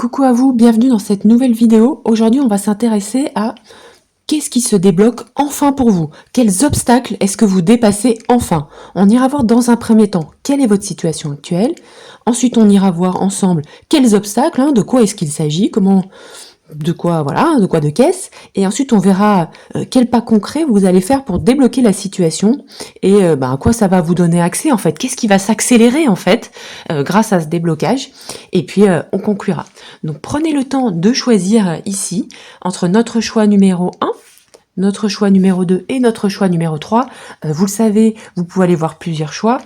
Coucou à vous, bienvenue dans cette nouvelle vidéo. Aujourd'hui, on va s'intéresser à qu'est-ce qui se débloque enfin pour vous? Quels obstacles est-ce que vous dépassez enfin? On ira voir dans un premier temps quelle est votre situation actuelle. Ensuite, on ira voir ensemble quels obstacles, de quoi est-ce qu'il s'agit, de quoi, voilà, de qu'est-ce. Et ensuite, on verra quels pas concrets vous allez faire pour débloquer la situation et à quoi ça va vous donner accès en fait. Qu'est-ce qui va s'accélérer en fait grâce à ce déblocage. Et puis, on conclura. Donc, prenez le temps de choisir ici entre notre choix numéro 1, notre choix numéro 2 et notre choix numéro 3. Vous le savez, vous pouvez aller voir plusieurs choix.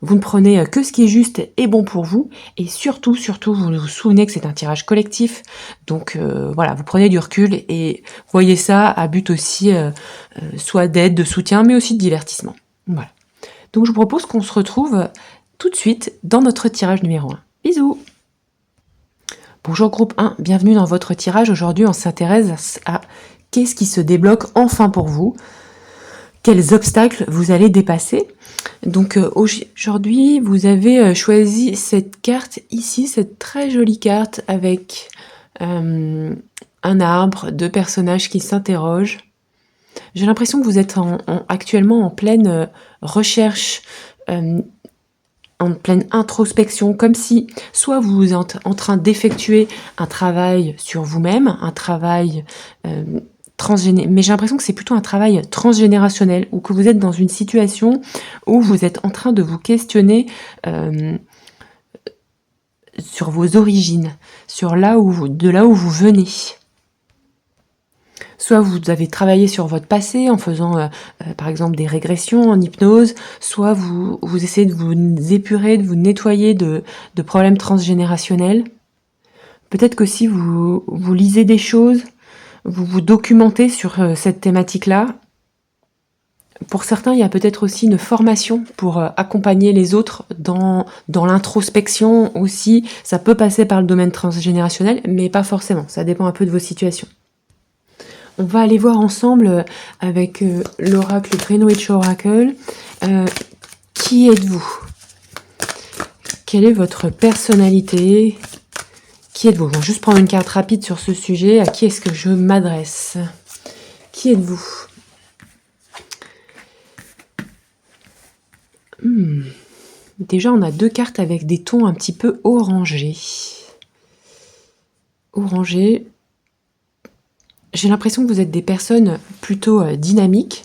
Vous ne prenez que ce qui est juste et bon pour vous. Et surtout, vous vous souvenez que c'est un tirage collectif. Donc voilà, vous prenez du recul et voyez ça à but aussi soit d'aide, de soutien, mais aussi de divertissement. Voilà. Donc je vous propose qu'on se retrouve tout de suite dans notre tirage numéro 1. Bisous! Bonjour groupe 1, bienvenue dans votre tirage. Aujourd'hui, on s'intéresse à qu'est-ce qui se débloque enfin pour vous? Quels obstacles vous allez dépasser? Donc aujourd'hui, vous avez choisi cette carte ici, cette très jolie carte avec un arbre, deux personnages qui s'interrogent. J'ai l'impression que vous êtes actuellement en pleine recherche, en pleine introspection, comme si soit vous êtes en train d'effectuer un travail sur vous-même, un travail mais j'ai l'impression que c'est plutôt un travail transgénérationnel, ou que vous êtes dans une situation où vous êtes en train de vous questionner sur vos origines, sur de là où vous venez. Soit vous avez travaillé sur votre passé en faisant par exemple des régressions en hypnose, soit vous essayez de vous épurer, de vous nettoyer de problèmes transgénérationnels. Peut-être que si vous lisez des choses, vous vous documentez sur cette thématique-là. Pour certains, il y a peut-être aussi une formation pour accompagner les autres dans l'introspection aussi. Ça peut passer par le domaine transgénérationnel, mais pas forcément. Ça dépend un peu de vos situations. On va aller voir ensemble avec l'oracle Greenwich Oracle. Qui êtes-vous? Quelle est votre personnalité? Qui êtes-vous? Je vais juste prendre une carte rapide sur ce sujet. À qui est-ce que je m'adresse? Qui êtes-vous? Déjà, on a deux cartes avec des tons un petit peu orangés. Orangés. J'ai l'impression que vous êtes des personnes plutôt dynamiques,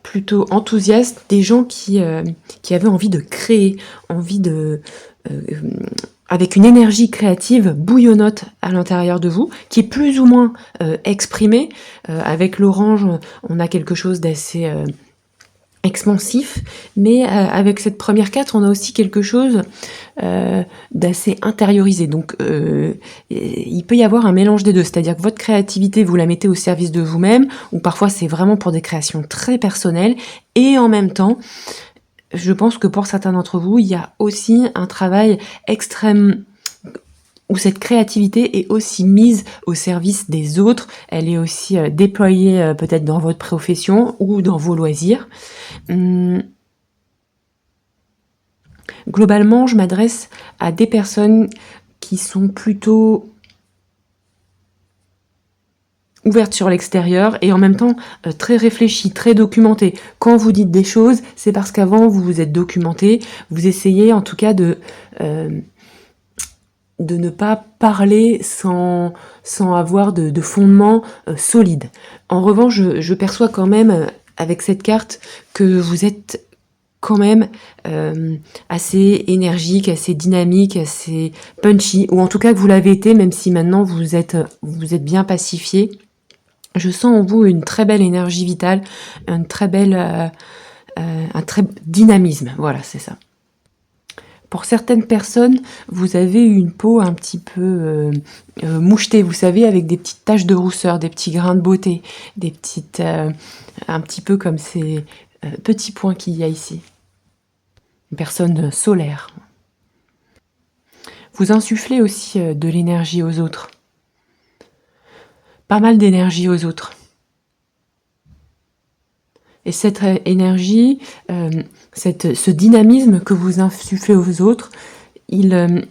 plutôt enthousiastes, des gens qui avaient envie de créer, avec une énergie créative bouillonnante à l'intérieur de vous, qui est plus ou moins exprimée. Avec l'orange, on a quelque chose d'assez expansif, mais avec cette première carte, on a aussi quelque chose d'assez intériorisé. Donc, il peut y avoir un mélange des deux, c'est-à-dire que votre créativité, vous la mettez au service de vous-même, ou parfois c'est vraiment pour des créations très personnelles, et en même temps, je pense que pour certains d'entre vous, il y a aussi un travail extrême où cette créativité est aussi mise au service des autres, elle est aussi déployée peut-être dans votre profession ou dans vos loisirs. Globalement, je m'adresse à des personnes qui sont plutôt ouvertes sur l'extérieur et en même temps très réfléchies, très documentées. Quand vous dites des choses, c'est parce qu'avant vous vous êtes documenté, vous essayez en tout cas de ne pas parler sans avoir de fondement solide. En revanche, je perçois quand même avec cette carte que vous êtes quand même assez énergique, assez dynamique, assez punchy, ou en tout cas que vous l'avez été, même si maintenant vous êtes bien pacifié. Je sens en vous une très belle énergie vitale, un très dynamisme, voilà, c'est ça. Pour certaines personnes, vous avez une peau un petit peu mouchetée, vous savez, avec des petites taches de rousseur, des petits grains de beauté, des petites, un petit peu comme ces petits points qu'il y a ici. Une personne solaire. Vous insufflez aussi de l'énergie aux autres. Pas mal d'énergie aux autres. Et cette énergie, ce dynamisme que vous insufflez aux autres, il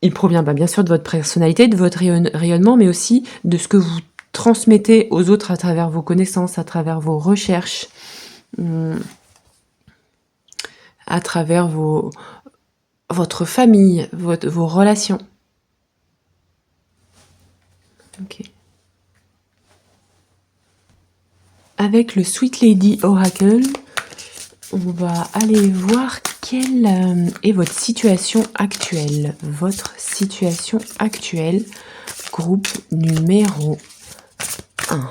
Il provient bien sûr de votre personnalité, de votre rayonnement, mais aussi de ce que vous transmettez aux autres à travers vos connaissances, à travers vos recherches, à travers votre famille, vos relations. Ok. Avec le Sweet Lady Oracle, on va aller voir quelle est votre situation actuelle. Votre situation actuelle, groupe numéro 1.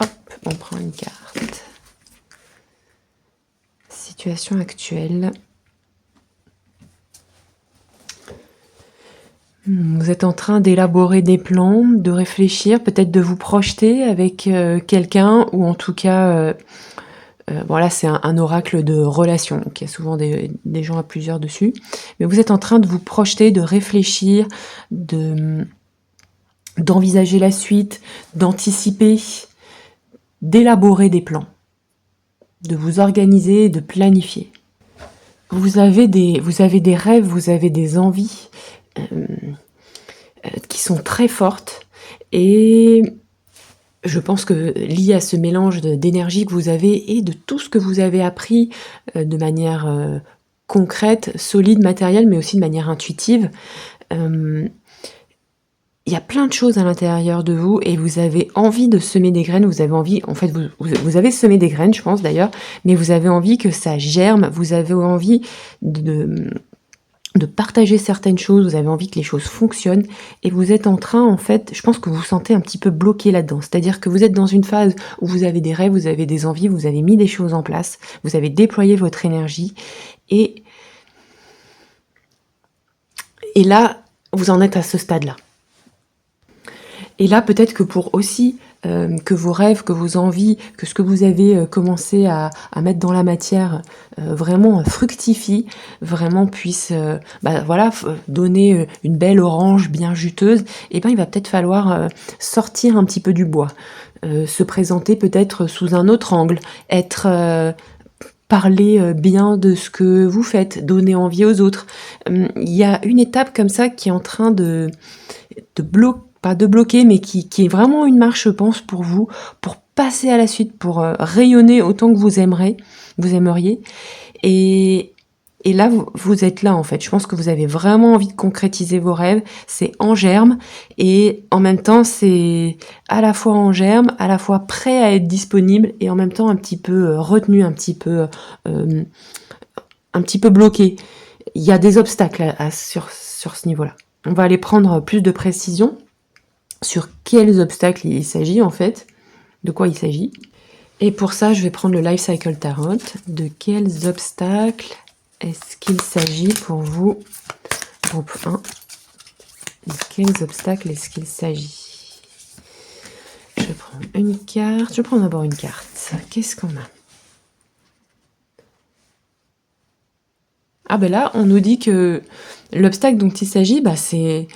Hop, on prend une carte. Situation actuelle. Vous êtes en train d'élaborer des plans, de réfléchir, peut-être de vous projeter avec quelqu'un, ou en tout cas... bon là c'est un oracle de relation, donc il y a souvent des gens à plusieurs dessus, mais vous êtes en train de vous projeter, de réfléchir, d'envisager la suite, d'anticiper, d'élaborer des plans, de vous organiser, de planifier. Vous avez des rêves, vous avez des envies qui sont très fortes, et je pense que lié à ce mélange d'énergie que vous avez et de tout ce que vous avez appris de manière concrète, solide, matérielle, mais aussi de manière intuitive, il y a plein de choses à l'intérieur de vous et vous avez envie de semer des graines, vous avez envie, en fait vous avez semé des graines, je pense d'ailleurs, mais vous avez envie que ça germe, vous avez envie de partager certaines choses, vous avez envie que les choses fonctionnent, et vous êtes en train, en fait, je pense que vous vous sentez un petit peu bloqué là-dedans, c'est-à-dire que vous êtes dans une phase où vous avez des rêves, vous avez des envies, vous avez mis des choses en place, vous avez déployé votre énergie, et là, vous en êtes à ce stade-là. Et là, peut-être que pour aussi que vos rêves, que vos envies, que ce que vous avez commencé à mettre dans la matière vraiment fructifie, vraiment puisse voilà, donner une belle orange bien juteuse, et ben il va peut-être falloir sortir un petit peu du bois, se présenter peut-être sous un autre angle, parler bien de ce que vous faites, donner envie aux autres. Il y a une étape comme ça qui est en train de bloquer, pas de bloquer, mais qui est vraiment une marche, je pense, pour vous, pour passer à la suite, pour rayonner autant que vous aimeriez. Et là, vous êtes là, en fait. Je pense que vous avez vraiment envie de concrétiser vos rêves. C'est en germe, et en même temps, c'est à la fois en germe, à la fois prêt à être disponible, et en même temps un petit peu retenu, un petit peu bloqué. Il y a des obstacles sur ce niveau-là. On va aller prendre plus de précision sur quels obstacles il s'agit, en fait, de quoi il s'agit. Et pour ça, je vais prendre le Life Cycle Tarot. De quels obstacles est-ce qu'il s'agit pour vous, groupe 1? De quels obstacles est-ce qu'il s'agit? Je prends une carte. Je prends d'abord une carte. Qu'est-ce qu'on a? Ah ben là, on nous dit que l'obstacle dont il s'agit, c'est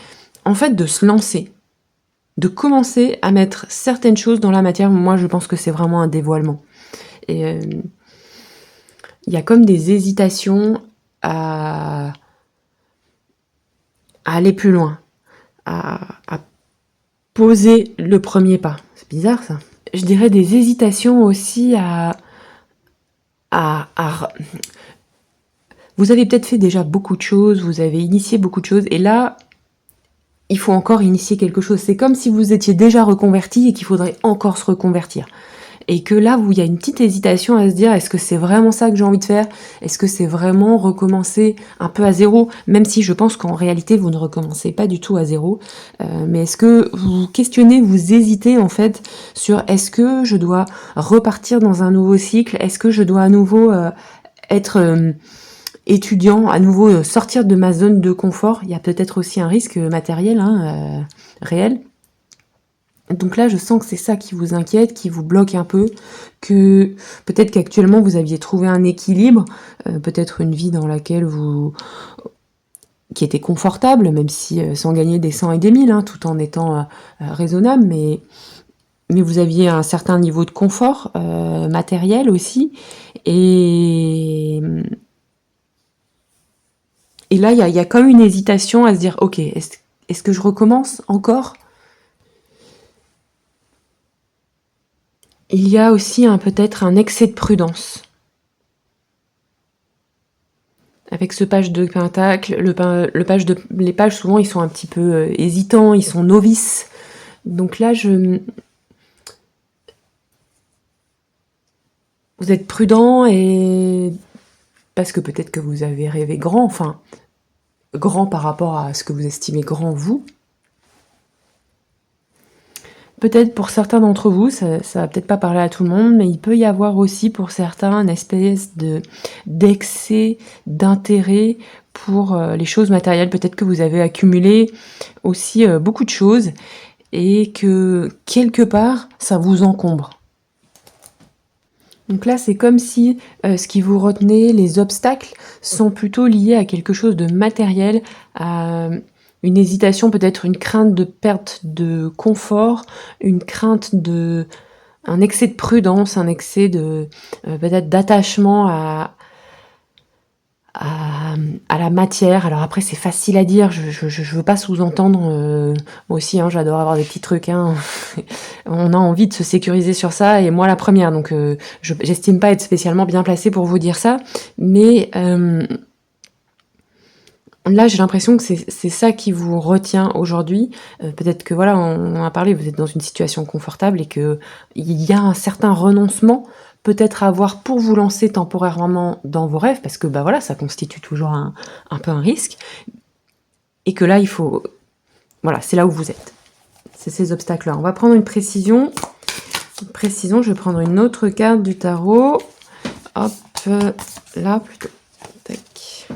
en fait de se lancer, de commencer à mettre certaines choses dans la matière. Moi, je pense que c'est vraiment un dévoilement. Et il y a comme des hésitations à aller plus loin, à poser le premier pas. C'est bizarre, ça. Je dirais des hésitations aussi à vous avez peut-être fait déjà beaucoup de choses, vous avez initié beaucoup de choses, et là, il faut encore initier quelque chose. C'est comme si vous étiez déjà reconverti et qu'il faudrait encore se reconvertir. Et que là, il y a une petite hésitation à se dire, est-ce que c'est vraiment ça que j'ai envie de faire? Est-ce que c'est vraiment recommencer un peu à zéro? Même si je pense qu'en réalité, vous ne recommencez pas du tout à zéro. Mais est-ce que vous questionnez, vous hésitez en fait sur est-ce que je dois repartir dans un nouveau cycle? Est-ce que je dois à nouveau être étudiant, à nouveau sortir de ma zone de confort? Il y a peut-être aussi un risque matériel réel. Donc là, je sens que c'est ça qui vous inquiète, qui vous bloque un peu, que peut-être qu'actuellement vous aviez trouvé un équilibre, peut-être une vie dans laquelle qui était confortable, même si sans gagner des 100 et des 1000, tout en étant raisonnable, mais vous aviez un certain niveau de confort matériel aussi, et Et là, il y a comme une hésitation à se dire, ok, est-ce que je recommence encore? Il y a aussi peut-être un excès de prudence. Avec ce page de pentacle, les pages souvent ils sont un petit peu hésitants, ils sont novices. Donc là, vous êtes prudent et parce que peut-être que vous avez rêvé grand, enfin grand par rapport à ce que vous estimez grand vous. Peut-être pour certains d'entre vous, ça va peut-être pas parler à tout le monde, mais il peut y avoir aussi pour certains une espèce d'excès d'intérêt pour les choses matérielles. Peut-être que vous avez accumulé aussi beaucoup de choses et que quelque part ça vous encombre. Donc là, c'est comme si ce qui vous retenait, les obstacles, sont plutôt liés à quelque chose de matériel, à une hésitation, peut-être une crainte de perte de confort, une crainte un excès de prudence, un excès peut-être d'attachement à la matière. Alors après, c'est facile à dire, je veux pas sous-entendre, moi aussi, j'adore avoir des petits trucs, on a envie de se sécuriser sur ça, et moi la première, donc j'estime pas être spécialement bien placée pour vous dire ça, mais là j'ai l'impression que c'est ça qui vous retient aujourd'hui. Peut-être que voilà, on en a parlé, vous êtes dans une situation confortable et que il y a un certain renoncement peut-être à avoir pour vous lancer temporairement dans vos rêves, parce que bah voilà, ça constitue toujours un peu un risque, et que là il faut, voilà, c'est là où vous êtes, c'est ces obstacles-là. On va prendre une précision, je vais prendre une autre carte du tarot, hop, là plutôt, tac.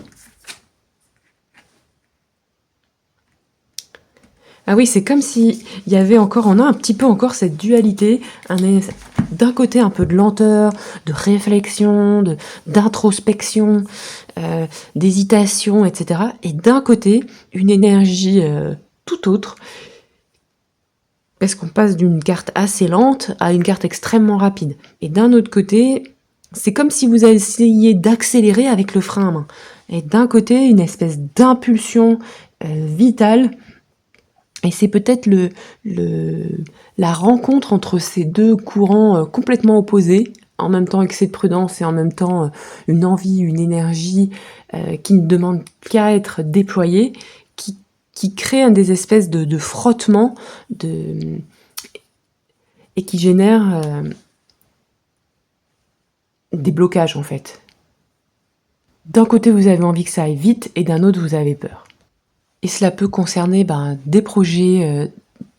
Ah oui, c'est comme si il y avait encore, on a un petit peu encore cette dualité, d'un côté un peu de lenteur, de réflexion, d'introspection, d'hésitation, etc. Et d'un côté, une énergie tout autre, parce qu'on passe d'une carte assez lente à une carte extrêmement rapide. Et d'un autre côté, c'est comme si vous essayiez d'accélérer avec le frein à main. Et d'un côté, une espèce d'impulsion vitale. Et c'est peut-être la rencontre entre ces deux courants complètement opposés, en même temps excès de prudence et en même temps une envie, une énergie qui ne demande qu'à être déployée, qui crée des espèces de frottements et qui génère des blocages en fait. D'un côté, vous avez envie que ça aille vite et d'un autre, vous avez peur. Et cela peut concerner des projets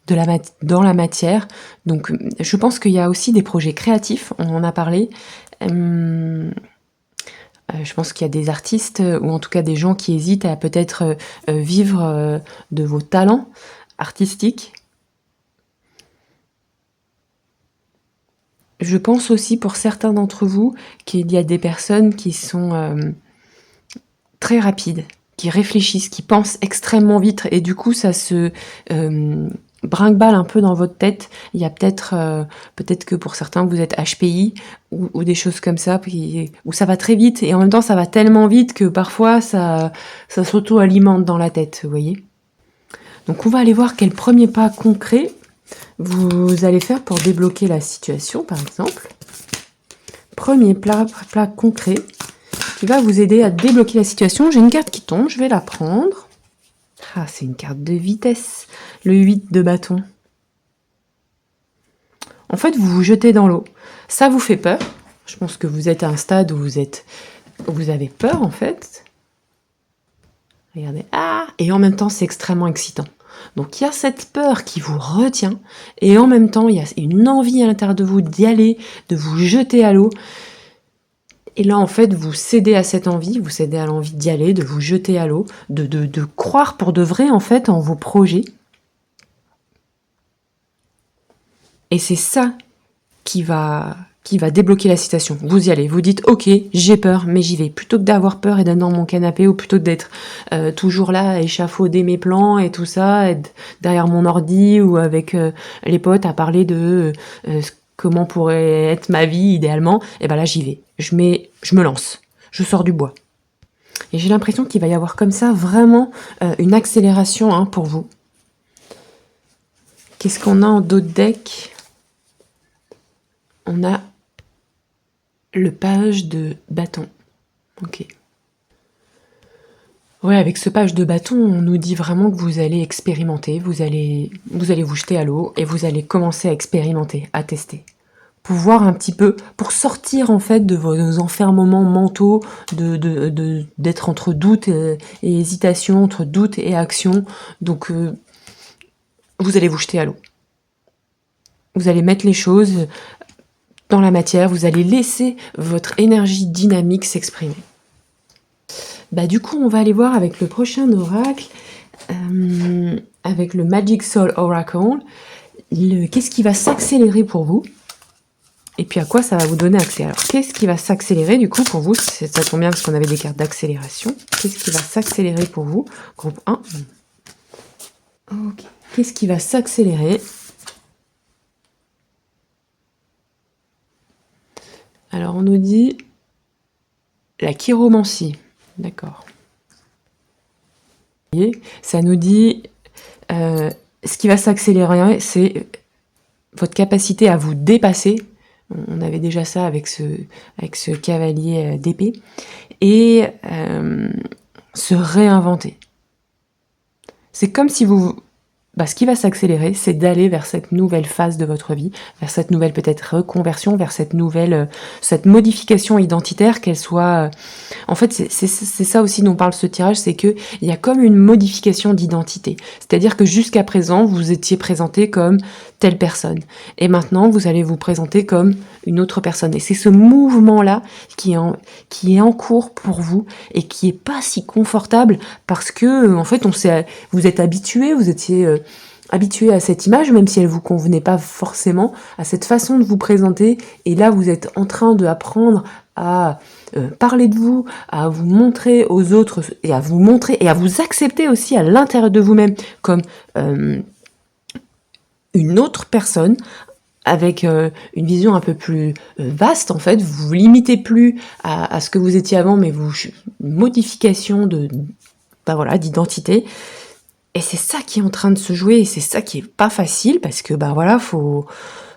dans la matière. Donc je pense qu'il y a aussi des projets créatifs, on en a parlé. Je pense qu'il y a des artistes, ou en tout cas des gens qui hésitent à peut-être vivre de vos talents artistiques. Je pense aussi pour certains d'entre vous qu'il y a des personnes qui sont très rapides, qui réfléchissent, qui pensent extrêmement vite, et du coup ça se brinque-balle un peu dans votre tête. Il y a peut-être que pour certains vous êtes HPI ou des choses comme ça, où ça va très vite, et en même temps ça va tellement vite que parfois ça s'auto-alimente dans la tête, vous voyez. Donc on va aller voir quel premier pas concret vous allez faire pour débloquer la situation, par exemple. Premier plat concret qui va vous aider à débloquer la situation. J'ai une carte qui tombe, je vais la prendre. Ah, c'est une carte de vitesse, le 8 de bâton. En fait, vous vous jetez dans l'eau. Ça vous fait peur. Je pense que vous êtes à un stade où vous avez peur, en fait. Regardez. Ah! Et en même temps, c'est extrêmement excitant. Donc il y a cette peur qui vous retient, et en même temps il y a une envie à l'intérieur de vous d'y aller, de vous jeter à l'eau. Et là en fait vous cédez à cette envie, vous cédez à l'envie d'y aller, de vous jeter à l'eau, de croire pour de vrai en fait en vos projets. Et c'est ça qui va débloquer la situation. Vous y allez, vous dites ok, j'ai peur, mais j'y vais. Plutôt que d'avoir peur et d'être dans mon canapé, ou plutôt que d'être toujours là à échafauder mes plans et tout ça, être derrière mon ordi ou avec les potes à parler de comment pourrait être ma vie idéalement, et ben là j'y vais. Je me lance, je sors du bois. Et j'ai l'impression qu'il va y avoir comme ça vraiment une accélération hein, pour vous. Qu'est-ce qu'on a en dos de deck? On a le page de bâton. Ok. Ouais, avec ce page de bâton, on nous dit vraiment que vous allez expérimenter, vous allez vous jeter à l'eau et vous allez commencer à expérimenter, à tester. Pour voir un petit peu, pour sortir en fait de vos enfermements mentaux, d'être entre doute et hésitation, entre doute et action. Donc, vous allez vous jeter à l'eau. Vous allez mettre les choses dans la matière, vous allez laisser votre énergie dynamique s'exprimer. Bah, du coup, on va aller voir avec le prochain oracle, avec le Magic Soul Oracle, qu'est-ce qui va s'accélérer pour vous et puis à quoi ça va vous donner accès. Alors, qu'est-ce qui va s'accélérer du coup pour vous? Ça tombe bien parce qu'on avait des cartes d'accélération. Qu'est-ce qui va s'accélérer pour vous? Groupe 1. Ok. Qu'est-ce qui va s'accélérer? Alors, on nous dit la chiromancie. D'accord. Ça nous dit ce qui va s'accélérer, c'est votre capacité à vous dépasser. On avait déjà ça avec ce cavalier d'épée. Et se réinventer. C'est comme si vous... ce qui va s'accélérer, c'est d'aller vers cette nouvelle phase de votre vie, vers cette nouvelle peut-être reconversion, vers cette nouvelle, cette modification identitaire, qu'elle soit... En fait, c'est ça aussi dont parle ce tirage, c'est que il y a comme une modification d'identité. C'est-à-dire que jusqu'à présent, vous étiez présenté comme telle personne. Et maintenant, vous allez vous présenter comme une autre personne. Et c'est ce mouvement-là qui est en cours pour vous et qui est pas si confortable parce que, en fait, vous êtes habitué, vous étiez habitué à cette image, même si elle vous convenait pas forcément, à cette façon de vous présenter. Et là, vous êtes en train d'apprendre à parler de vous, à vous montrer aux autres et à vous montrer et à vous accepter aussi à l'intérieur de vous-même comme une autre personne avec une vision un peu plus vaste en fait. Vous vous limitez plus à ce que vous étiez avant, mais une modification d'identité. Et c'est ça qui est en train de se jouer et c'est ça qui est pas facile parce que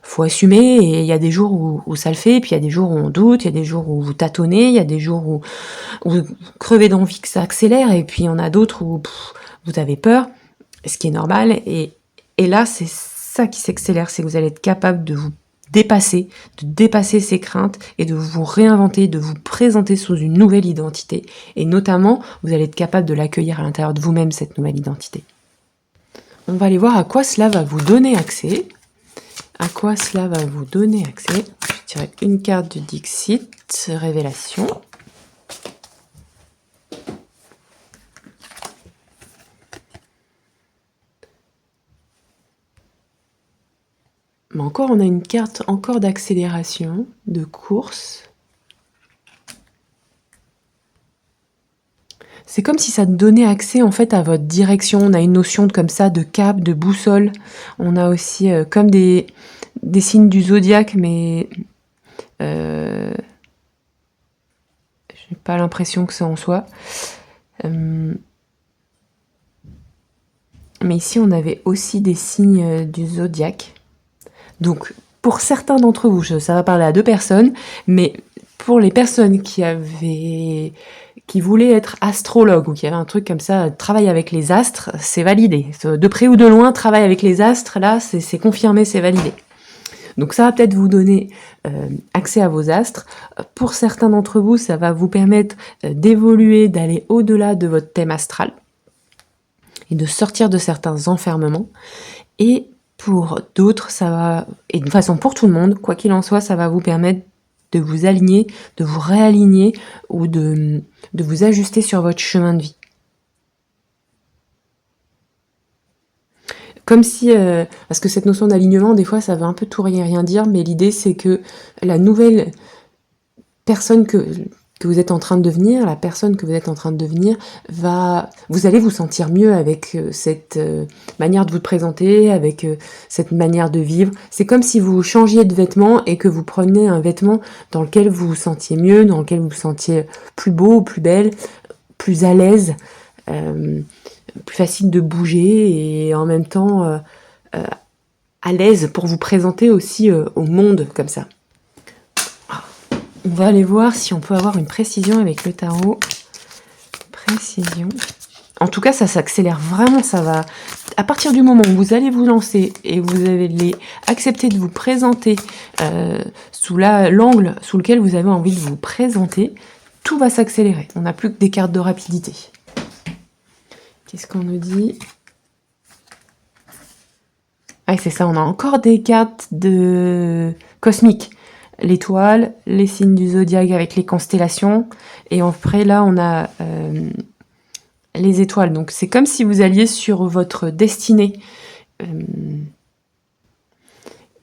faut assumer et il y a des jours où ça le fait, et puis il y a des jours où on doute, il y a des jours où vous tâtonnez, il y a des jours où vous crevez d'envie que ça accélère, et puis il y en a d'autres où vous avez peur, ce qui est normal, et là c'est ça qui s'accélère, c'est que vous allez être capable de vous dépasser, de dépasser ces craintes et de vous réinventer, de vous présenter sous une nouvelle identité, et notamment vous allez être capable de l'accueillir à l'intérieur de vous-même, cette nouvelle identité. On va aller voir à quoi cela va vous donner accès. À quoi cela va vous donner accès? Je tirerai une carte du Dixit, révélation. Mais encore, on a une carte encore d'accélération, de course. C'est comme si ça donnait accès en fait à votre direction. On a une notion comme ça de cap, de boussole. On a aussi comme des signes du zodiaque, mais j'ai pas l'impression que ça en soit. Mais ici, on avait aussi des signes du zodiaque. Donc, pour certains d'entre vous, ça va parler à 2 personnes, mais pour les personnes qui voulaient être astrologues ou qui avaient un truc comme ça, travail avec les astres, c'est validé. De près ou de loin, travail avec les astres, là, c'est confirmé, c'est validé. Donc ça va peut-être vous donner accès à vos astres. Pour certains d'entre vous, ça va vous permettre d'évoluer, d'aller au-delà de votre thème astral et de sortir de certains enfermements. Et pour d'autres, ça va, et de façon pour tout le monde, quoi qu'il en soit, ça va vous permettre de vous aligner, de vous réaligner ou de vous ajuster sur votre chemin de vie. Comme si, parce que cette notion d'alignement, des fois, ça veut un peu tout rien dire, mais l'idée, c'est que la nouvelle personne que vous êtes en train de devenir, la personne que vous êtes en train de devenir, vous allez vous sentir mieux avec cette manière de vous présenter, avec cette manière de vivre. C'est comme si vous changiez de vêtements et que vous preniez un vêtement dans lequel vous vous sentiez mieux, dans lequel vous vous sentiez plus beau, plus belle, plus à l'aise, plus facile de bouger et en même temps à l'aise pour vous présenter aussi au monde comme ça. On va aller voir si on peut avoir une précision avec le tarot. Précision. En tout cas, ça s'accélère vraiment, ça va... À partir du moment où vous allez vous lancer et vous allez accepter de vous présenter sous l'angle sous lequel vous avez envie de vous présenter, tout va s'accélérer. On n'a plus que des cartes de rapidité. Qu'est-ce qu'on nous dit? Ah, c'est ça, on a encore des cartes de cosmiques. L'étoile, les signes du zodiaque avec les constellations. Et après, là, on a les étoiles. Donc, c'est comme si vous alliez sur votre destinée.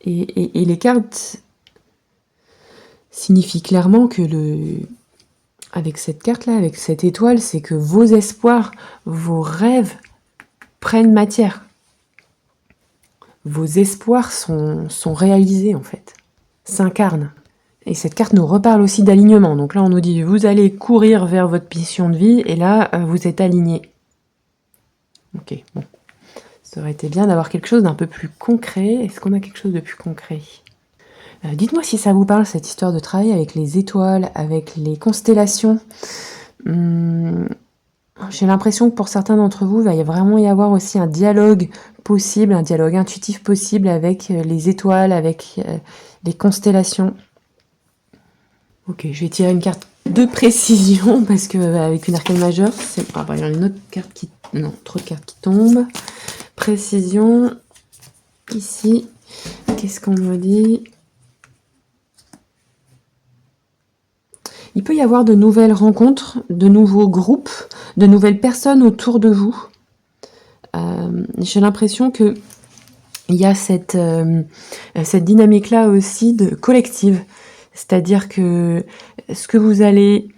Et les cartes signifient clairement que avec cette carte-là, avec cette étoile, c'est que vos espoirs, vos rêves prennent matière. Vos espoirs sont réalisés, en fait. S'incarnent. Et cette carte nous reparle aussi d'alignement. Donc là, on nous dit, vous allez courir vers votre mission de vie, et là, vous êtes aligné. Ok, bon. Ça aurait été bien d'avoir quelque chose d'un peu plus concret. Est-ce qu'on a quelque chose de plus concret? Dites-moi si ça vous parle, cette histoire de travail avec les étoiles, avec les constellations. J'ai l'impression que pour certains d'entre vous, il va vraiment y avoir aussi un dialogue possible, un dialogue intuitif possible avec les étoiles, avec les constellations. Ok, je vais tirer une carte de précision, parce qu'avec une arcane majeure, c'est... Ah bah, il y a une autre carte qui... Non, trop de cartes qui tombent. Précision. Ici, qu'est-ce qu'on me dit? Il peut y avoir de nouvelles rencontres, de nouveaux groupes, de nouvelles personnes autour de vous. J'ai l'impression que il y a cette dynamique-là aussi de collective. C'est-à-dire que ce que vous allez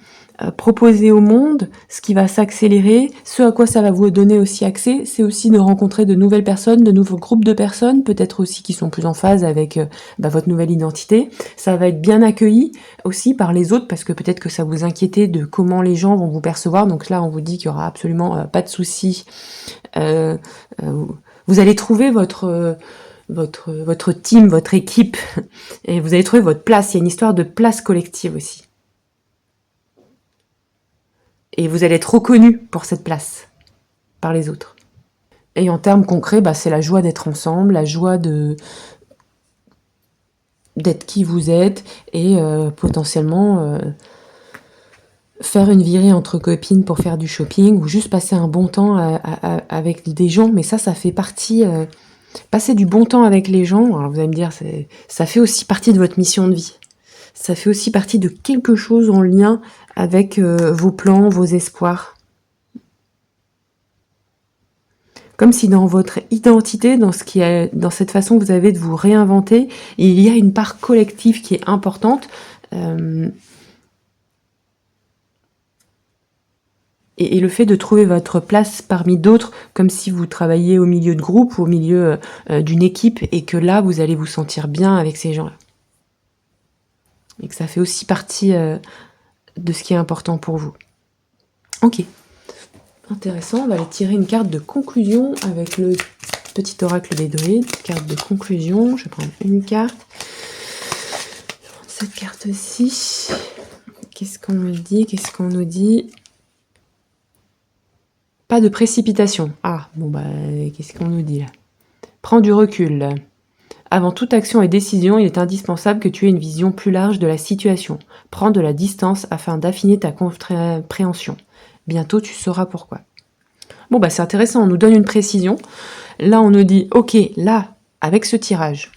proposer au monde, ce qui va s'accélérer, ce à quoi ça va vous donner aussi accès, c'est aussi de rencontrer de nouvelles personnes, de nouveaux groupes de personnes, peut-être aussi qui sont plus en phase avec votre nouvelle identité. Ça va être bien accueilli aussi par les autres, parce que peut-être que ça vous inquiétait de comment les gens vont vous percevoir. Donc là, on vous dit qu'il y aura absolument pas de souci. Vous allez trouver votre team, votre équipe, et vous allez trouver votre place. Il y a une histoire de place collective aussi. Et vous allez être reconnu pour cette place par les autres. Et en termes concrets, c'est la joie d'être ensemble, la joie d'être qui vous êtes, et potentiellement faire une virée entre copines pour faire du shopping, ou juste passer un bon temps avec des gens. Mais ça fait partie... passer du bon temps avec les gens, alors vous allez me dire, ça fait aussi partie de votre mission de vie. Ça fait aussi partie de quelque chose en lien avec vos plans, vos espoirs. Comme si dans votre identité, dans cette façon que vous avez de vous réinventer, il y a une part collective qui est importante. Et le fait de trouver votre place parmi d'autres, comme si vous travailliez au milieu de groupe ou au milieu d'une équipe, et que là, vous allez vous sentir bien avec ces gens-là. Et que ça fait aussi partie de ce qui est important pour vous. Ok. Intéressant, on va aller tirer une carte de conclusion avec le petit oracle des druides. Carte de conclusion, je vais prendre une carte. Je vais prendre cette carte-ci. Qu'est-ce qu'on me dit? Qu'est-ce qu'on nous dit? Pas de précipitation. Ah, bon qu'est-ce qu'on nous dit là? Prends du recul. Avant toute action et décision, il est indispensable que tu aies une vision plus large de la situation. Prends de la distance afin d'affiner ta compréhension. Bientôt, tu sauras pourquoi. Bon, c'est intéressant, on nous donne une précision. Là, on nous dit, ok, là, avec ce tirage,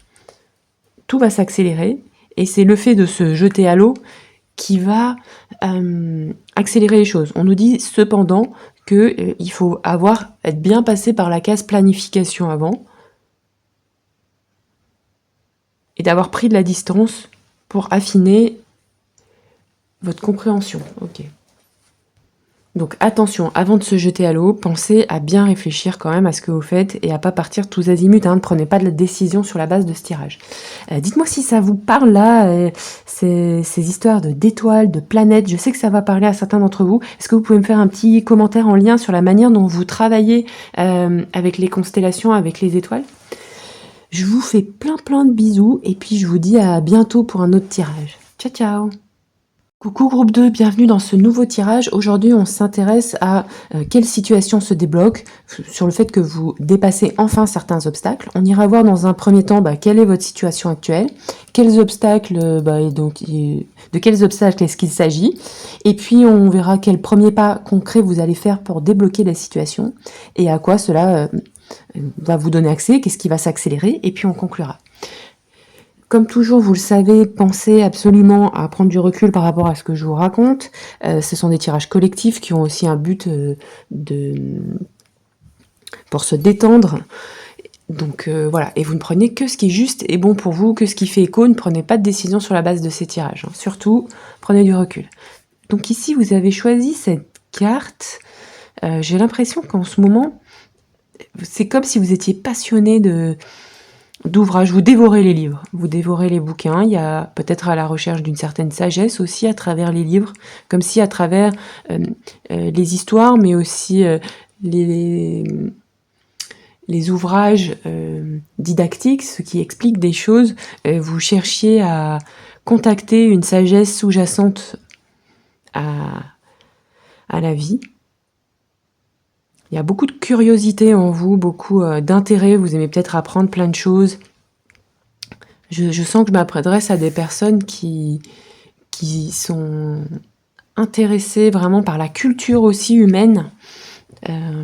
tout va s'accélérer, et c'est le fait de se jeter à l'eau qui va accélérer les choses. On nous dit cependant qu'il faut être bien passé par la case planification avant, et d'avoir pris de la distance pour affiner votre compréhension. Ok. Donc attention, avant de se jeter à l'eau, pensez à bien réfléchir quand même à ce que vous faites et à pas partir tous azimuts, hein. Ne prenez pas de la décision sur la base de ce tirage. Dites-moi si ça vous parle là, ces histoires d'étoiles, de planètes. Je sais que ça va parler à certains d'entre vous. Est-ce que vous pouvez me faire un petit commentaire en lien sur la manière dont vous travaillez avec les constellations, avec les étoiles? Je vous fais plein de bisous et puis je vous dis à bientôt pour un autre tirage. Ciao ciao! Coucou groupe 2, bienvenue dans ce nouveau tirage. Aujourd'hui, on s'intéresse à quelle situation se débloque, sur le fait que vous dépassez enfin certains obstacles. On ira voir dans un premier temps quelle est votre situation actuelle, quels obstacles, de quels obstacles est-ce qu'il s'agit, et puis on verra quel premier pas concret vous allez faire pour débloquer la situation, et à quoi cela va vous donner accès, qu'est-ce qui va s'accélérer, et puis on conclura. Comme toujours, vous le savez, pensez absolument à prendre du recul par rapport à ce que je vous raconte. Ce sont des tirages collectifs qui ont aussi un but pour se détendre. Donc voilà, et vous ne prenez que ce qui est juste et bon pour vous, que ce qui fait écho. Ne prenez pas de décision sur la base de ces tirages, hein. Surtout, prenez du recul. Donc ici, vous avez choisi cette carte. J'ai l'impression qu'en ce moment, c'est comme si vous étiez passionné d'ouvrages, vous dévorez les livres, vous dévorez les bouquins, il y a peut-être à la recherche d'une certaine sagesse aussi à travers les livres, comme si à travers les histoires, mais aussi les ouvrages didactiques, ceux qui expliquent des choses, vous cherchiez à contacter une sagesse sous-jacente à la vie. Il y a beaucoup de curiosité en vous, beaucoup d'intérêt, vous aimez peut-être apprendre plein de choses. Je sens que je m'adresse à des personnes qui sont intéressées vraiment par la culture aussi humaine,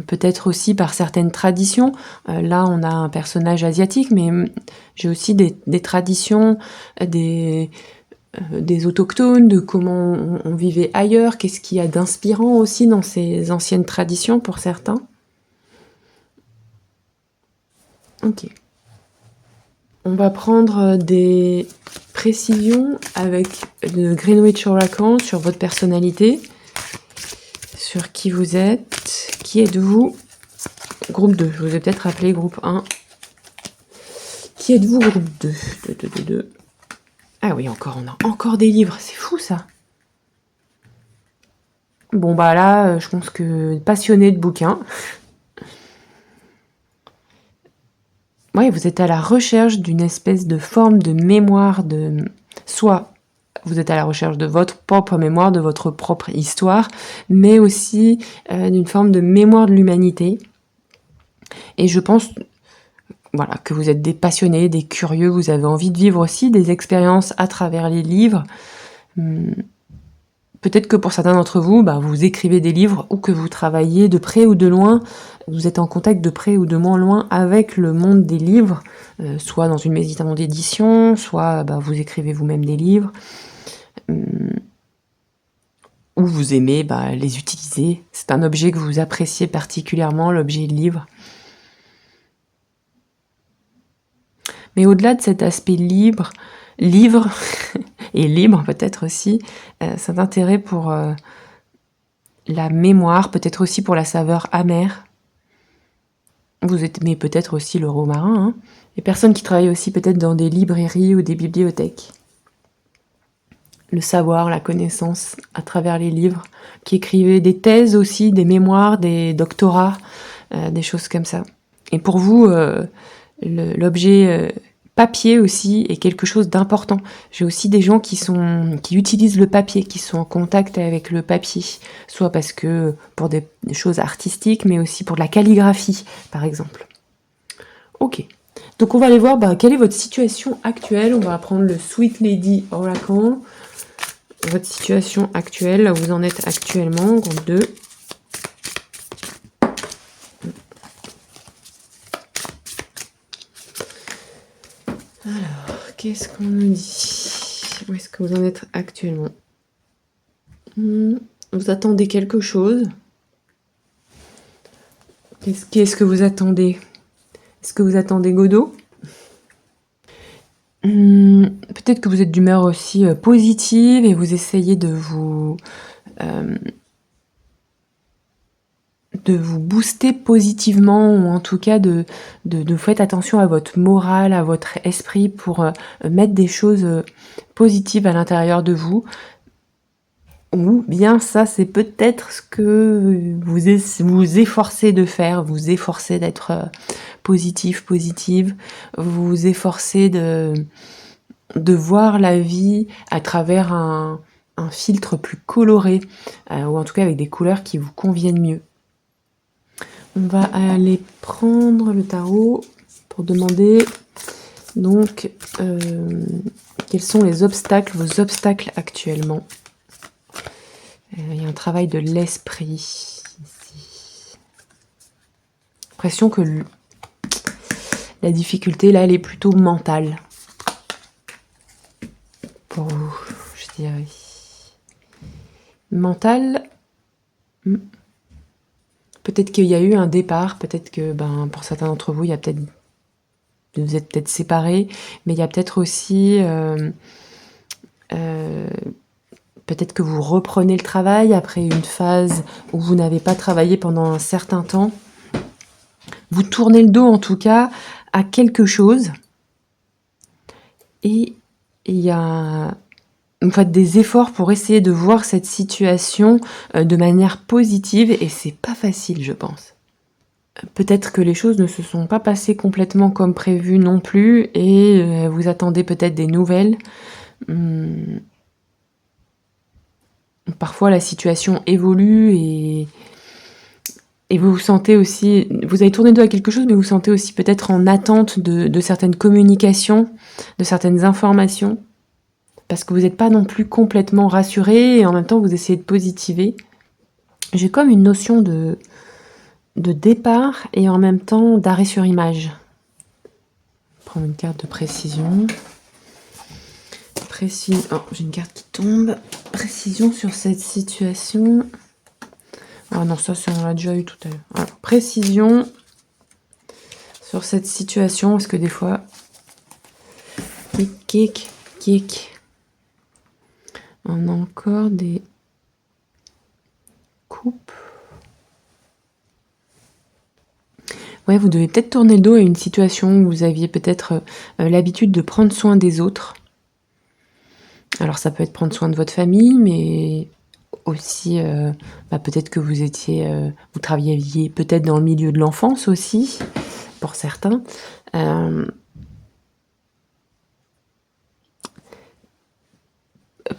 peut-être aussi par certaines traditions. Là, on a un personnage asiatique, mais j'ai aussi des traditions, des autochtones, de comment on vivait ailleurs, qu'est-ce qu'il y a d'inspirant aussi dans ces anciennes traditions pour certains. Ok. On va prendre des précisions avec le Greenwich Oracle sur votre personnalité, sur qui vous êtes, qui êtes-vous, groupe 2, je vous ai peut-être appelé groupe 1. Qui êtes-vous, groupe 2? Ah oui, on a encore des livres, c'est fou ça. Bon là, je pense que passionné de bouquins. Ouais, vous êtes à la recherche d'une espèce de forme de mémoire soit vous êtes à la recherche de votre propre mémoire, de votre propre histoire, mais aussi d'une forme de mémoire de l'humanité. Et je pense que vous êtes des passionnés, des curieux, vous avez envie de vivre aussi des expériences à travers les livres. Peut-être que pour certains d'entre vous, vous écrivez des livres ou que vous travaillez de près ou de loin, vous êtes en contact de près ou de moins loin avec le monde des livres, soit dans une maison d'édition, soit vous écrivez vous-même des livres, ou vous aimez les utiliser. C'est un objet que vous appréciez particulièrement, l'objet livre. Mais au-delà de cet aspect livre, et libre peut-être aussi, cet intérêt pour la mémoire, peut-être aussi pour la saveur amère. Vous aimez peut-être aussi le romarin, hein. Les personnes qui travaillent aussi peut-être dans des librairies ou des bibliothèques. Le savoir, la connaissance à travers les livres, qui écrivaient des thèses aussi, des mémoires, des doctorats, des choses comme ça. Et pour vous, l'objet papier aussi est quelque chose d'important. J'ai aussi des gens qui utilisent le papier, qui sont en contact avec le papier, soit parce que pour des choses artistiques, mais aussi pour de la calligraphie, par exemple. Ok. Donc on va aller voir quelle est votre situation actuelle. On va prendre le Sweet Lady Oracle. Votre situation actuelle, là où vous en êtes actuellement, groupe 2. Alors, qu'est-ce qu'on nous dit? Où est-ce que vous en êtes actuellement? Vous attendez quelque chose? Qu'est-ce que vous attendez? Est-ce que vous attendez Godot? Peut-être que vous êtes d'humeur aussi positive et vous essayez de vous de vous booster positivement, ou en tout cas de faites attention à votre morale, à votre esprit pour mettre des choses positives à l'intérieur de vous. Ou bien ça, c'est peut-être ce que vous efforcez de faire, vous efforcez d'être positive, vous efforcez de voir la vie à travers un filtre plus coloré, ou en tout cas avec des couleurs qui vous conviennent mieux. On va aller prendre le tarot pour demander donc quels sont les obstacles, vos obstacles actuellement. Il y a un travail de l'esprit ici. L'impression que la difficulté là, elle est plutôt mentale pour vous, je dirais. Mentale. Peut-être qu'il y a eu un départ, peut-être que pour certains d'entre vous, vous êtes peut-être séparés, mais il y a peut-être aussi peut-être que vous reprenez le travail après une phase où vous n'avez pas travaillé pendant un certain temps. Vous tournez le dos en tout cas à quelque chose et vous faites des efforts pour essayer de voir cette situation de manière positive et c'est pas facile, je pense. Peut-être que les choses ne se sont pas passées complètement comme prévu non plus et vous attendez peut-être des nouvelles. Parfois la situation évolue et vous vous sentez aussi, vous avez tourné le dos à quelque chose, mais vous vous sentez aussi peut-être en attente de certaines communications, de certaines informations, parce que vous n'êtes pas non plus complètement rassuré et en même temps vous essayez de positiver. J'ai comme une notion de départ et en même temps d'arrêt sur image. Prendre une carte de précision. Oh, j'ai une carte qui tombe. Précision sur cette situation. Ah non, ça, on l'a déjà eu tout à l'heure. Alors, précision sur cette situation, parce que des fois, kick. On a encore des coupes. Ouais, vous devez peut-être tourner le dos à une situation où vous aviez peut-être l'habitude de prendre soin des autres. Alors, ça peut être prendre soin de votre famille, mais aussi, peut-être que vous travailliez peut-être dans le milieu de l'enfance aussi, pour certains.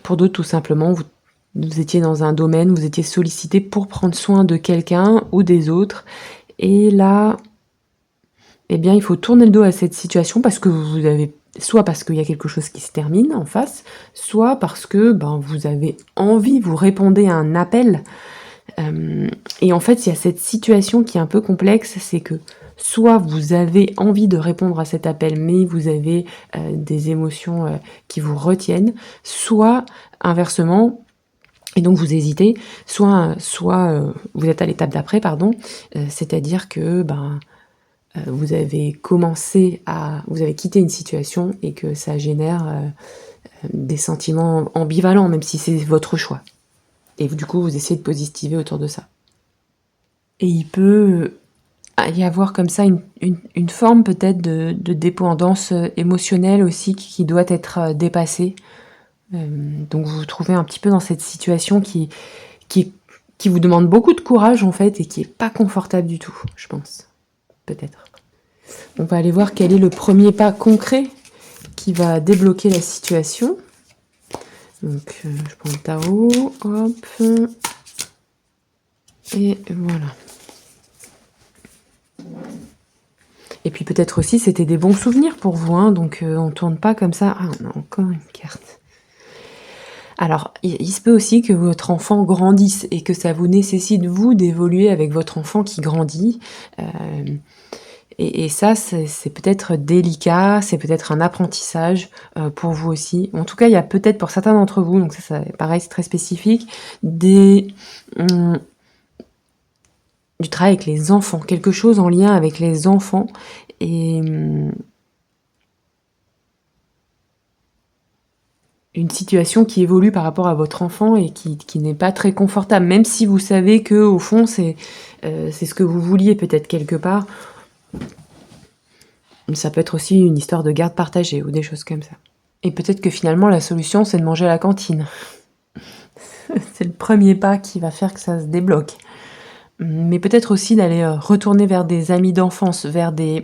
Pour d'autres, tout simplement, vous étiez dans un domaine, vous étiez sollicité pour prendre soin de quelqu'un ou des autres. Et là, il faut tourner le dos à cette situation parce que vous avez, soit parce qu'il y a quelque chose qui se termine en face, soit parce que vous avez envie, vous répondez à un appel. Et en fait, il y a cette situation qui est un peu complexe, c'est que soit vous avez envie de répondre à cet appel, mais vous avez des émotions qui vous retiennent, soit inversement, et donc vous hésitez, soit vous êtes à l'étape d'après, c'est-à-dire que vous avez quitté une situation et que ça génère des sentiments ambivalents, même si c'est votre choix. Et du coup, vous essayez de positiver autour de ça. Et il peut y avoir comme ça une forme peut-être de dépendance émotionnelle aussi qui doit être dépassée. Donc vous vous trouvez un petit peu dans cette situation qui vous demande beaucoup de courage en fait et qui est pas confortable du tout, je pense. Peut-être. On va aller voir quel est le premier pas concret qui va débloquer la situation. Donc je prends le tarot, hop, et voilà. Et puis peut-être aussi c'était des bons souvenirs pour vous, hein, donc on tourne pas comme ça. Ah, on a encore une carte. Alors, il se peut aussi que votre enfant grandisse et que ça vous nécessite, vous, d'évoluer avec votre enfant qui grandit. Et ça, c'est peut-être délicat, c'est peut-être un apprentissage pour vous aussi. En tout cas, il y a peut-être pour certains d'entre vous, donc ça pareil, c'est très spécifique, du travail avec les enfants, quelque chose en lien avec les enfants. Et une situation qui évolue par rapport à votre enfant et qui n'est pas très confortable, même si vous savez que au fond c'est ce que vous vouliez peut-être quelque part. Ça peut être aussi une histoire de garde partagée ou des choses comme ça. Et peut-être que finalement la solution c'est de manger à la cantine. C'est le premier pas qui va faire que ça se débloque. Mais peut-être aussi d'aller retourner vers des amis d'enfance, vers des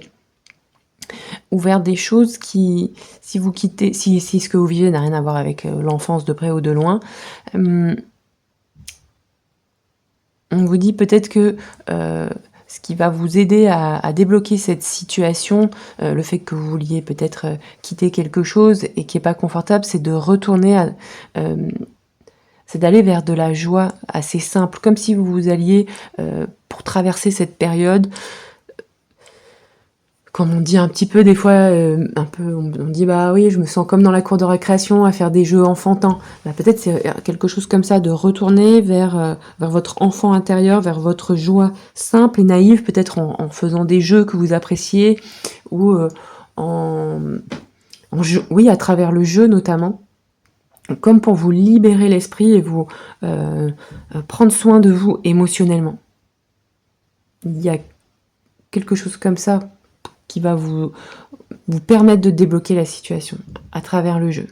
choses qui, si vous quittez, si ce que vous vivez n'a rien à voir avec l'enfance de près ou de loin, on vous dit peut-être que ce qui va vous aider à débloquer cette situation, le fait que vous vouliez peut-être quitter quelque chose et qui n'est pas confortable, c'est de retourner c'est d'aller vers de la joie assez simple, comme si vous alliez, pour traverser cette période, comme on dit un petit peu des fois, un peu, on dit bah oui, je me sens comme dans la cour de récréation à faire des jeux enfantins. Bah, peut-être c'est quelque chose comme ça, de retourner vers votre enfant intérieur, vers votre joie simple et naïve, peut-être en faisant des jeux que vous appréciez, ou oui, à travers le jeu notamment, comme pour vous libérer l'esprit et vous prendre soin de vous émotionnellement. Il y a quelque chose comme ça qui va vous permettre de débloquer la situation à travers le jeu.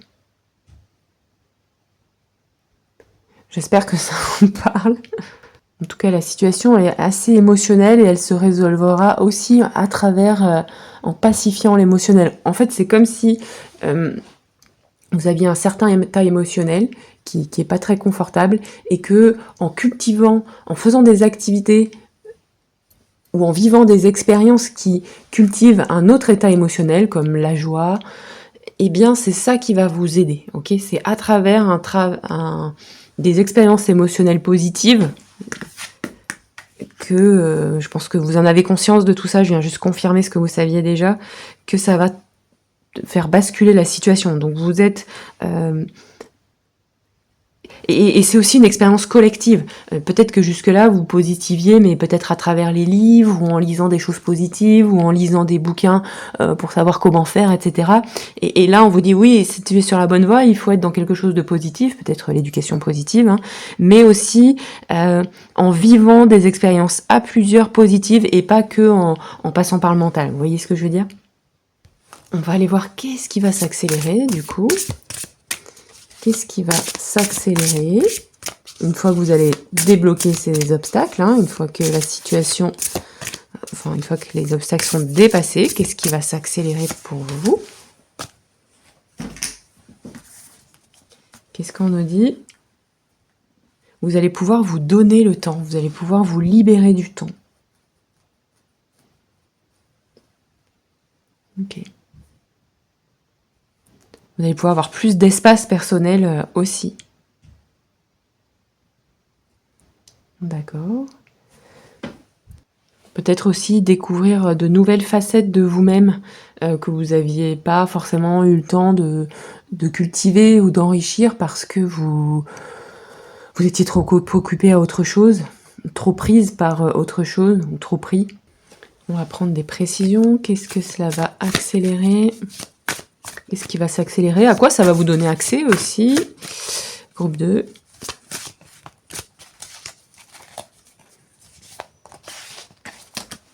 J'espère que ça vous parle. En tout cas, la situation est assez émotionnelle et elle se résolvera aussi à travers, en pacifiant l'émotionnel. En fait, c'est comme si vous aviez un certain état émotionnel qui est pas très confortable et que en cultivant, en faisant des activités ou en vivant des expériences qui cultivent un autre état émotionnel comme la joie, eh bien c'est ça qui va vous aider, ok? C'est à travers des expériences émotionnelles positives que je pense que vous en avez conscience de tout ça, je viens juste confirmer ce que vous saviez déjà, que ça va faire basculer la situation. Donc vous êtes... et c'est aussi une expérience collective. Peut-être que jusque-là, vous positiviez, mais peut-être à travers les livres, ou en lisant des choses positives, ou en lisant des bouquins pour savoir comment faire, etc. Et là, on vous dit, oui, si tu es sur la bonne voie, il faut être dans quelque chose de positif, peut-être l'éducation positive, hein, mais aussi en vivant des expériences à plusieurs positives, et pas que en passant par le mental. Vous voyez ce que je veux dire? On va aller voir qu'est-ce qui va s'accélérer, du coup. Qu'est-ce qui va s'accélérer une fois que vous allez débloquer ces obstacles, hein, une fois que la situation, enfin une fois que les obstacles sont dépassés, qu'est-ce qui va s'accélérer pour vous? Qu'est-ce qu'on nous dit? Vous allez pouvoir vous donner le temps, vous allez pouvoir vous libérer du temps. Ok. Vous allez pouvoir avoir plus d'espace personnel aussi. D'accord. Peut-être aussi découvrir de nouvelles facettes de vous-même que vous n'aviez pas forcément eu le temps de cultiver ou d'enrichir parce que vous étiez trop occupé à autre chose, trop prise par autre chose, ou trop pris. On va prendre des précisions. Qu'est-ce que cela va accélérer? Qu'est-ce qui va s'accélérer? À quoi ça va vous donner accès aussi? Groupe 2.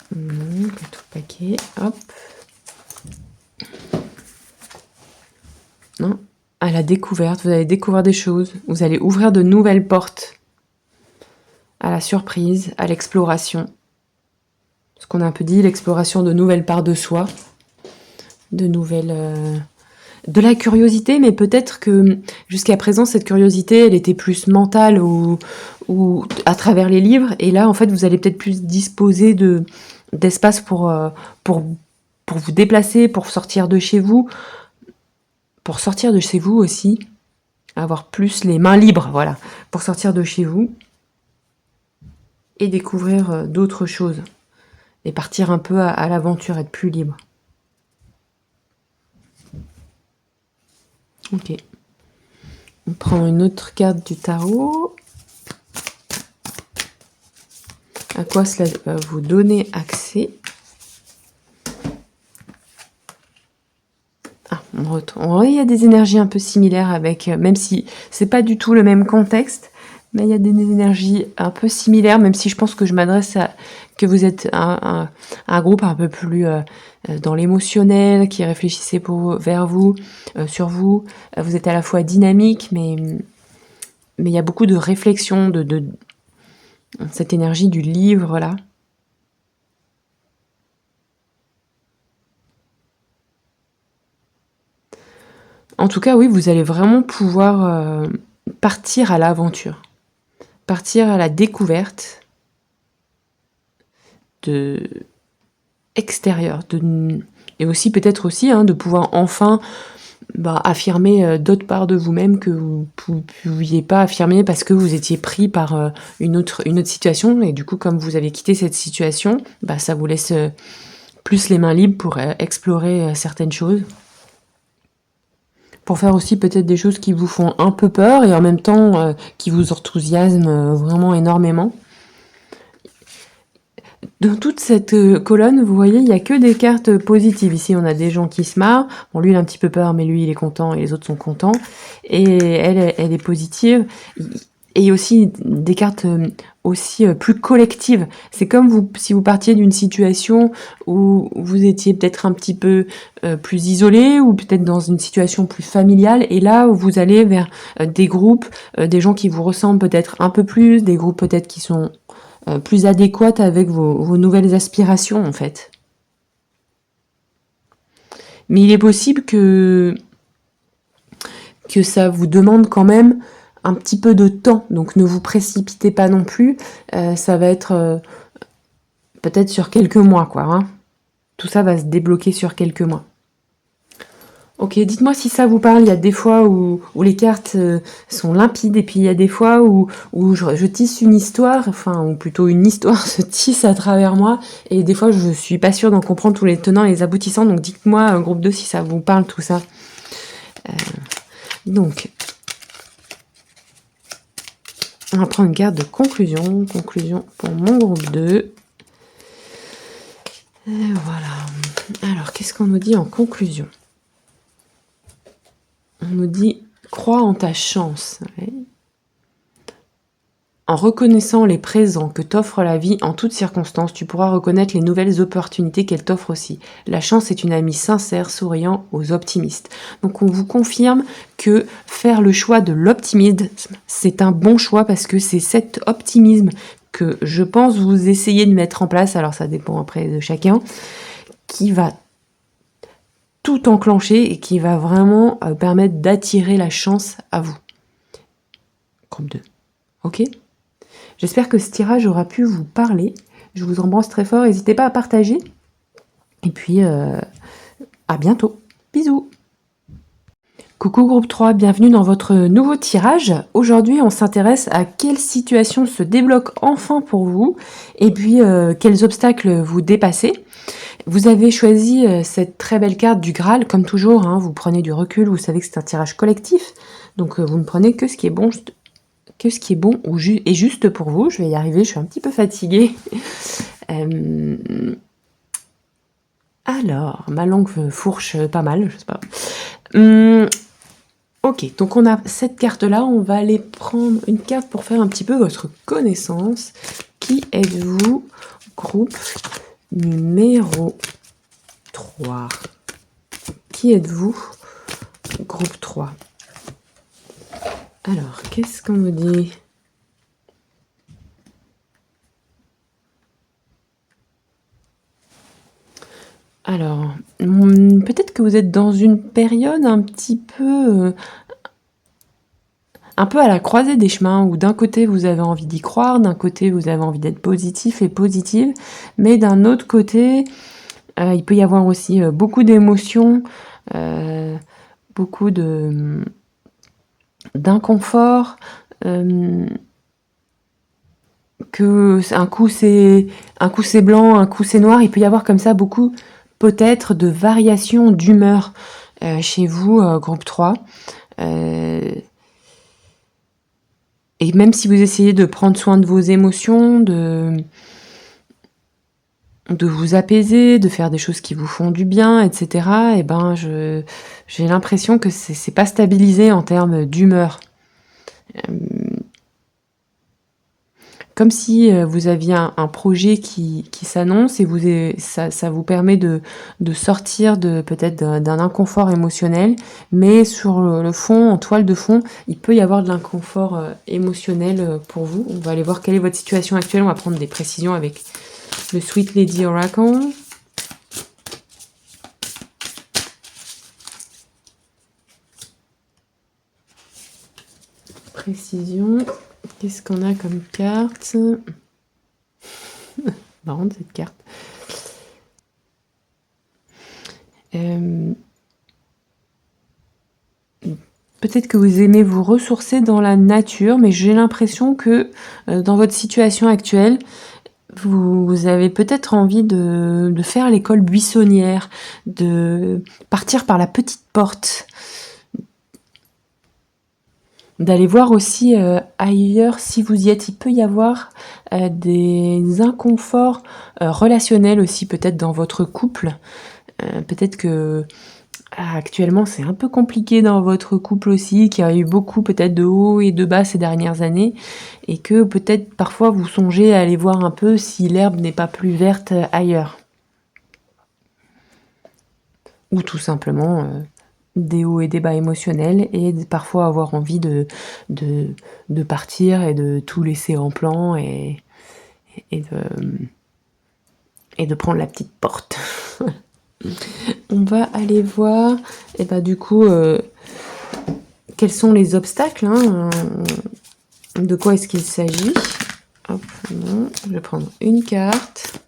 Tout le paquet. Hop. Non. À la découverte. Vous allez découvrir des choses. Vous allez ouvrir de nouvelles portes. À la surprise, à l'exploration. Ce qu'on a un peu dit, l'exploration de nouvelles parts de soi. De nouvelles... de la curiosité, mais peut-être que jusqu'à présent, cette curiosité, elle était plus mentale ou à travers les livres. Et là, en fait, vous allez peut-être plus disposer d'espace pour vous déplacer, pour sortir de chez vous. Pour sortir de chez vous aussi. Avoir plus les mains libres, voilà. Pour sortir de chez vous. Et découvrir d'autres choses. Et partir un peu à l'aventure, être plus libre. Ok. On prend une autre carte du tarot. À quoi cela va vous donner accès? Ah, Il y a des énergies un peu similaires avec, même si c'est pas du tout le même contexte, mais il y a des énergies un peu similaires, même si je pense que je m'adresse à, que vous êtes un groupe un peu plus dans l'émotionnel, qui réfléchissez vers vous, sur vous. Vous êtes à la fois dynamique, mais il y a beaucoup de réflexion, de cette énergie du livre là. En tout cas, oui, vous allez vraiment pouvoir partir à l'aventure, partir à la découverte de extérieur, et aussi peut-être aussi de pouvoir enfin affirmer d'autres parts de vous-même que vous ne pouviez pas affirmer parce que vous étiez pris par une autre situation, et du coup, comme vous avez quitté cette situation, ça vous laisse plus les mains libres pour explorer certaines choses. Pour faire aussi peut-être des choses qui vous font un peu peur et en même temps qui vous enthousiasment vraiment énormément. Dans toute cette colonne, vous voyez, il n'y a que des cartes positives. Ici, on a des gens qui se marrent. Bon, lui, il a un petit peu peur, mais lui, il est content et les autres sont contents. Et elle est positive. Et aussi des cartes aussi plus collectives. C'est comme si vous partiez d'une situation où vous étiez peut-être un petit peu plus isolé ou peut-être dans une situation plus familiale. Et là, où vous allez vers des groupes, des gens qui vous ressemblent peut-être un peu plus, des groupes peut-être qui sont plus adéquates avec vos nouvelles aspirations, en fait. Mais il est possible que ça vous demande quand même un petit peu de temps, donc ne vous précipitez pas non plus, ça va être peut-être sur quelques mois, quoi. Tout ça va se débloquer sur quelques mois. Ok, dites-moi si ça vous parle. Il y a des fois où les cartes sont limpides, et puis il y a des fois où je tisse une histoire, ou plutôt une histoire se tisse à travers moi, et des fois je suis pas sûre d'en comprendre tous les tenants et les aboutissants, donc dites-moi, groupe 2, si ça vous parle tout ça. Donc, on va prendre une carte de conclusion pour mon groupe 2. Et voilà. Alors, qu'est-ce qu'on nous dit en conclusion ? On nous dit « Crois en ta chance ». Ouais. En reconnaissant les présents que t'offre la vie en toutes circonstances, tu pourras reconnaître les nouvelles opportunités qu'elle t'offre aussi. La chance est une amie sincère, souriant aux optimistes. Donc on vous confirme que faire le choix de l'optimisme, c'est un bon choix parce que c'est cet optimisme que je pense vous essayez de mettre en place, alors ça dépend après de chacun, qui va tout enclencher et qui va vraiment permettre d'attirer la chance à vous. Groupe 2. Ok ? J'espère que ce tirage aura pu vous parler. Je vous embrasse très fort. N'hésitez pas à partager. Et puis, à bientôt. Bisous. Coucou groupe 3, bienvenue dans votre nouveau tirage. Aujourd'hui, on s'intéresse à quelle situation se débloque enfin pour vous et puis quels obstacles vous dépassez. Vous avez choisi cette très belle carte du Graal, comme toujours, vous prenez du recul, vous savez que c'est un tirage collectif, donc vous ne prenez que ce qui est bon et juste pour vous. Je vais y arriver, je suis un petit peu fatiguée. Alors, ma langue fourche pas mal, je sais pas. Ok, donc on a cette carte-là, on va aller prendre une carte pour faire un petit peu votre connaissance. Qui êtes-vous, groupe numéro 3? Qui êtes-vous, groupe 3? Alors, qu'est-ce qu'on me dit? Alors, peut-être que vous êtes dans une période un petit peu à la croisée des chemins, où d'un côté vous avez envie d'y croire, d'un côté vous avez envie d'être positif et positive, mais d'un autre côté, il peut y avoir aussi beaucoup d'émotions, beaucoup d'inconfort, que un coup c'est blanc, un coup c'est noir. Il peut y avoir comme ça beaucoup peut-être de variations d'humeur chez vous, groupe 3. Et même si vous essayez de prendre soin de vos émotions, de de vous apaiser, de faire des choses qui vous font du bien, etc. Et ben, j'ai l'impression que c'est pas stabilisé en termes d'humeur. Comme si vous aviez un projet qui s'annonce et ça vous permet de sortir peut-être d'un inconfort émotionnel, mais sur le fond, en toile de fond, il peut y avoir de l'inconfort émotionnel pour vous. On va aller voir quelle est votre situation actuelle. On va prendre des précisions avec le Sweet Lady Oracle. Précision. Qu'est-ce qu'on a comme carte? Marrante cette carte. Peut-être que vous aimez vous ressourcer dans la nature, mais j'ai l'impression que dans votre situation actuelle, vous avez peut-être envie de faire l'école buissonnière, de partir par la petite porte, d'aller voir aussi ailleurs si vous y êtes. Il peut y avoir des inconforts relationnels aussi peut-être dans votre couple. Peut-être que actuellement c'est un peu compliqué dans votre couple aussi, qu'il y a eu beaucoup peut-être de hauts et de bas ces dernières années, et que peut-être parfois vous songez à aller voir un peu si l'herbe n'est pas plus verte ailleurs. Ou tout simplement des hauts et des bas émotionnels, et parfois avoir envie de partir et de tout laisser en plan et de prendre la petite porte. On va aller voir, et bah du coup, quels sont les obstacles, hein, de quoi est-ce qu'il s'agit. Hop, non, je vais prendre une carte.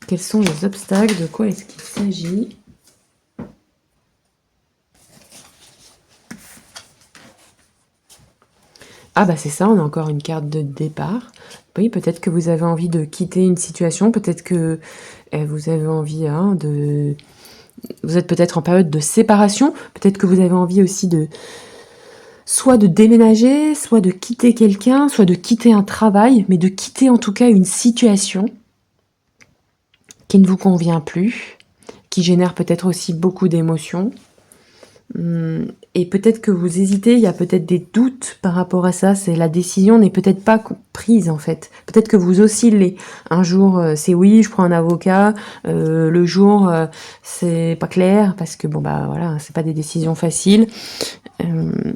Quels sont les obstacles, de quoi est-ce qu'il s'agit? Ah bah c'est ça, on a encore une carte de départ. Oui, peut-être que vous avez envie de quitter une situation, peut-être que vous avez envie vous êtes peut-être en période de séparation, peut-être que vous avez envie aussi soit de déménager, soit de quitter quelqu'un, soit de quitter un travail, mais de quitter en tout cas une situation qui ne vous convient plus, qui génère peut-être aussi beaucoup d'émotions. Et peut-être que vous hésitez, il y a peut-être des doutes par rapport à ça, la décision n'est peut-être pas prise en fait. Peut-être que vous oscillez. Un jour c'est oui, je prends un avocat, le jour c'est pas clair, parce que bon bah voilà, c'est pas des décisions faciles. Il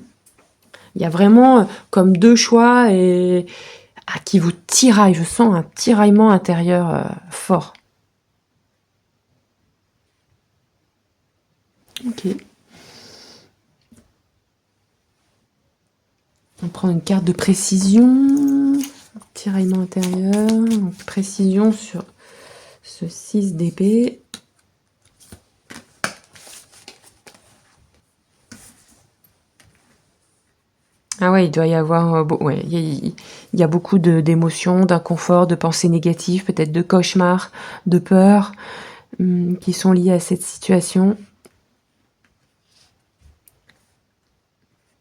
y a vraiment comme deux choix qui vous tiraillent. Je sens un tiraillement intérieur fort. Ok. On prend une carte de précision, tiraillement intérieur, donc précision sur ce 6 d'épée. Ah ouais, il doit y avoir, il y a beaucoup d'émotions, d'inconfort, de pensées négatives, peut-être de cauchemars, de peurs qui sont liées à cette situation.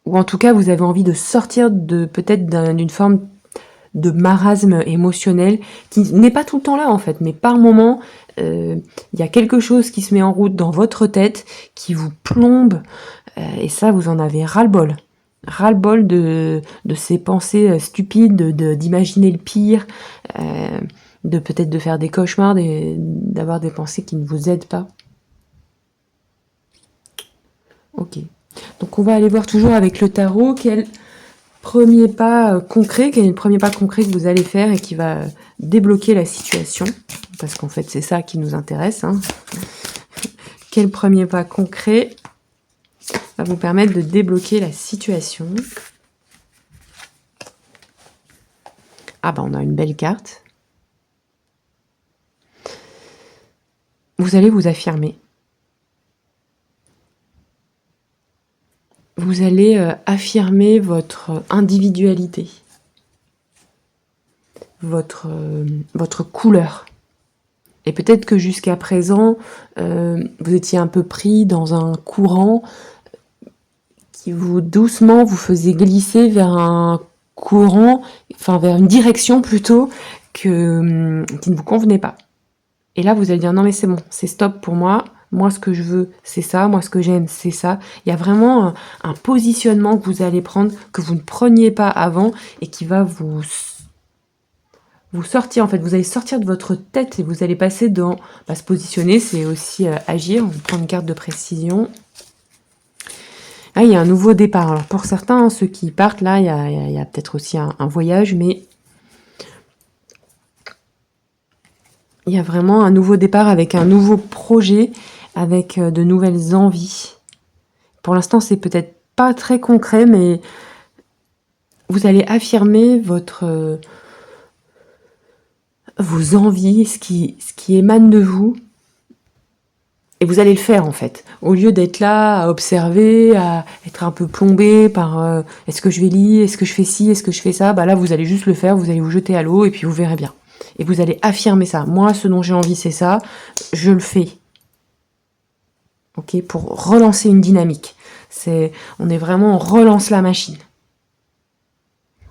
Ou en tout cas, vous avez envie de sortir peut-être d'une forme de marasme émotionnel qui n'est pas tout le temps là en fait, mais par moment, il y a quelque chose qui se met en route dans votre tête, qui vous plombe, et ça, vous en avez ras-le-bol. Ras-le-bol de ces pensées stupides, d'imaginer le pire, de peut-être de faire des cauchemars, d'avoir des pensées qui ne vous aident pas. Ok. Donc on va aller voir toujours avec le tarot quel premier pas concret, quel est le premier pas concret que vous allez faire et qui va débloquer la situation, parce qu'en fait c'est ça qui nous intéresse, hein. Quel premier pas concret va vous permettre de débloquer la situation? Ah bah on a une belle carte. Vous allez vous affirmer. Vous allez affirmer votre individualité, votre couleur. Et peut-être que jusqu'à présent, vous étiez un peu pris dans un courant qui doucement vous faisait glisser vers un courant, enfin vers une direction plutôt, qui ne vous convenait pas. Et là, vous allez dire non mais c'est bon, c'est stop pour moi. Moi, ce que je veux, c'est ça. Moi, ce que j'aime, c'est ça. Il y a vraiment un positionnement que vous allez prendre, que vous ne preniez pas avant et qui va vous sortir. En fait, vous allez sortir de votre tête et vous allez passer dans... se positionner, c'est aussi agir. On prend une carte de précision. Là, il y a un nouveau départ. Alors, pour certains, ceux qui partent, là, il y a peut-être aussi un voyage, mais... il y a vraiment un nouveau départ avec un nouveau projet, avec de nouvelles envies. Pour l'instant, c'est peut-être pas très concret, mais vous allez affirmer vos envies, ce qui émane de vous. Et vous allez le faire, en fait. Au lieu d'être là à observer, à être un peu plombé par est-ce que je vais lire, est-ce que je fais ci, est-ce que je fais ça, là, vous allez juste le faire, vous allez vous jeter à l'eau et puis vous verrez bien. Et vous allez affirmer ça. Moi, ce dont j'ai envie, c'est ça. Je le fais. Ok, pour relancer une dynamique. On est vraiment, on relance la machine.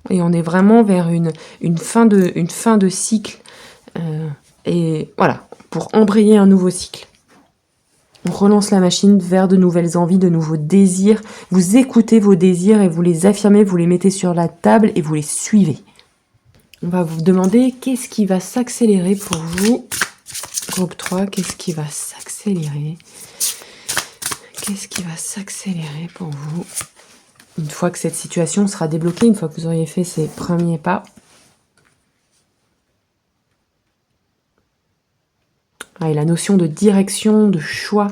Et on est vraiment vers une fin de cycle. Et voilà, pour embrayer un nouveau cycle. On relance la machine vers de nouvelles envies, de nouveaux désirs. Vous écoutez vos désirs et vous les affirmez, vous les mettez sur la table et vous les suivez. On va vous demander qu'est-ce qui va s'accélérer pour vous. Groupe 3, qu'est-ce qui va s'accélérer? Qu'est-ce qui va s'accélérer pour vous? Une fois que cette situation sera débloquée, une fois que vous auriez fait ces premiers pas. Et la notion de direction, de choix.